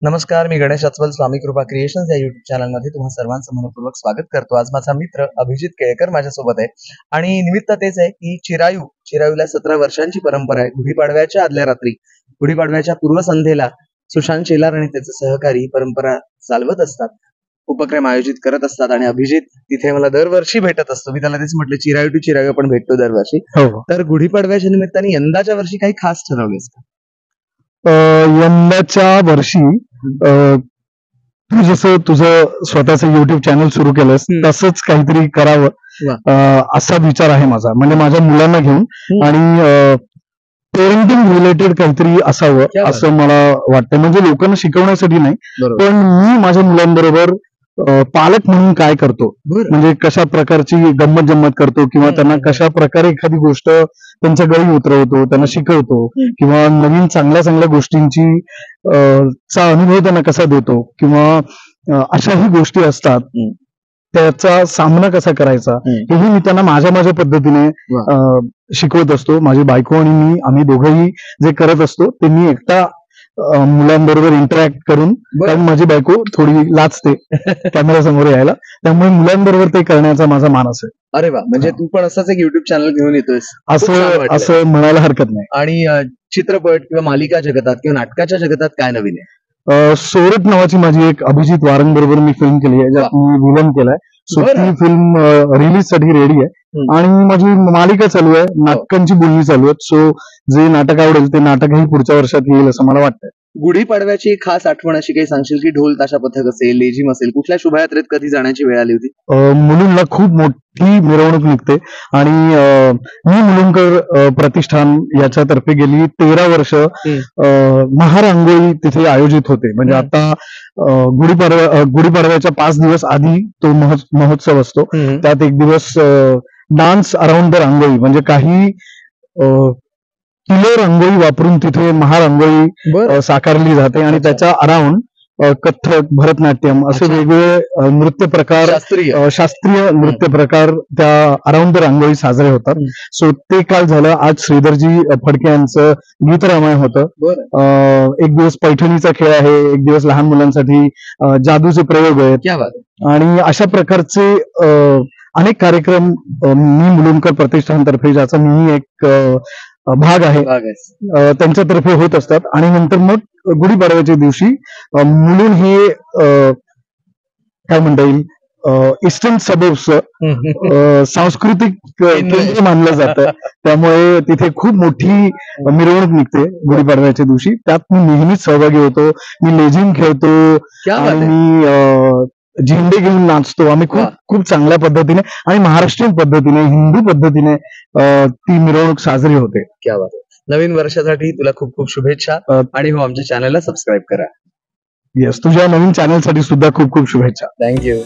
नमस्कार, मी गणेश अचवल, स्वामी कृपा क्रिएशन्स या युट्यूब चॅनलमध्ये तुम्हा सर्वांचं मनपूर्वक स्वागत करतो. आज माझा मित्र अभिजित केळकर माझ्यासोबत आहे आणि निमित्त तेच आहे की चिरायूला 17 वर्षांची परंपरा आहे. गुढीपाडव्याच्या आदल्या रात्री, गुढीपाडव्याच्या पूर्वसंध्येला सुशांत शेलार आणि त्याचे सहकारी परंपरा चालवत असतात, उपक्रम आयोजित करत असतात आणि अभिजित तिथे मला दरवर्षी भेटत असतो. मी त्याला तेच म्हटलं, चिरायू टू चिरायू आपण भेटतो दरवर्षी. तर गुढीपाडव्याच्या निमित्ताने यंदाच्या वर्षी काही खास ठरवलेस का? यंदाच्या वर्षी तू जसं तुझं स्वतःचं युट्यूब चॅनल सुरू केलंस तसंच काहीतरी करावं असा विचार आहे माझा. म्हणजे माझ्या मुलांना घेऊन आणि पेरेंटिंग रिलेटेड काहीतरी असावं असं मला वाटतं. म्हणजे लोकांना शिकवण्यासाठी नाही, पण मी माझ्या मुलांबरोबर पालक म्हणून काय करतो, म्हणजे कशा प्रकारची गंमत जम्मत करतो किंवा त्यांना कशा प्रकारे एखादी गोष्ट त्यांच्या गळी उतरवतो, त्यांना शिकवतो किंवा नवीन चांगल्या चांगल्या गोष्टींची चा अनुभव त्यांना कसा देतो किंवा अशाही गोष्टी असतात, त्याचा सामना कसा करायचा हेही मी त्यांना माझ्या पद्धतीने शिकवत असतो. माझी बायको आणि मी, आम्ही दोघंही जे करत असतो ते मी एकटा मुलांबरोबर इंटरॅक्ट करून, कारण माझी बायको थोडी लाजते कॅमेरा समोर यायला, त्यामुळे मुलांबरोबर ते करण्याचा माझा मानस आहे. अरे वा, म्हणजे तू पण असंच एक युट्यूब चॅनल घेऊन येतोयस असं म्हणायला हरकत नाही. आणि चित्रपट किंवा मालिका जगतात किंवा नाटकाच्या जगतात काय नवीन आहे? सोरठ नावाची माझी एक अभिजित वारंग बरोबर मी फिल्म केली आहे, ज्यात मी विलन केलाय. सो ती फिल्म रिलीज साठी रेडी आहे आणि माझी मालिका चालू आहे, नाटकांची बोलणी चालू आहे. सो जे नाटक आवडेल ते नाटकही पुढच्या वर्षात येईल असं मला वाटतंय. गुढीपाडव्याची खास आठवण अशी काही सांगशील की ढोल ताशा पथक असेल, लेझिम असेल, कुठल्या शुभयात्रेत कधी जाण्याची वेळ आली होती? मुलुंडला खूप मोठी मिरवणूक निघते आणि मी मुलुंडकर प्रतिष्ठान याच्यातर्फे गेली 13 वर्ष महारांगोळी तिथे आयोजित होते. म्हणजे आता गुढीपाडव्याच्या 5 दिवस आधी तो महोत्सव असतो. त्यात एक दिवस डान्स अराउंड द रांगोळी, म्हणजे काही किलो रांगोळी वापरून तिथे महारांगोळी साकारली जाते आणि त्याच्या अराउंड कथ्थक, भरतनाट्यम असे वेगवेगळे नृत्य प्रकार, शास्त्रीय नृत्य प्रकार त्या अराउंड द रांगोळी साजरे होतात. सो ते काल झालं. आज श्रीधरजी फडके यांचं गीत रामायण होतं. एक दिवस पैठणीचा खेळ आहे, एक दिवस लहान मुलांसाठी जादूचे प्रयोग आहेत आणि अशा प्रकारचे अनेक कार्यक्रम मी मुलुंडकर प्रतिष्ठानतर्फे, ज्याचा मी एक भाग आहे, त्यांच्यातर्फे होत असतात. आणि नंतर मग गुढीपाडव्याच्या दिवशी मुलुंड हे काय म्हणता येईल, ईस्टर्न सबर्ब्स सांस्कृतिक केंद्र मानलं जातं. त्यामुळे तिथे खूप मोठी मिरवणूक निघते गुढीपाडव्याच्या दिवशी. त्यात मी नेहमीच सहभागी होतो. मी लेझिम खेळतो आणि मी झेंडे घेऊन नाचतो. आम्ही खूप चांगल्या पद्धतीने आणि महाराष्ट्रीयन पद्धतीने, हिंदू पद्धतीने ती मिरवणूक साजरी होते. क्या बात आहे. नवीन वर्षासाठी तुला खूप खूप शुभेच्छा आणि हो, आमच्या चॅनलला सबस्क्राईब करा. येस, तुझ्या नवीन चॅनलसाठी सुद्धा खूप खूप शुभेच्छा. थँक्यू.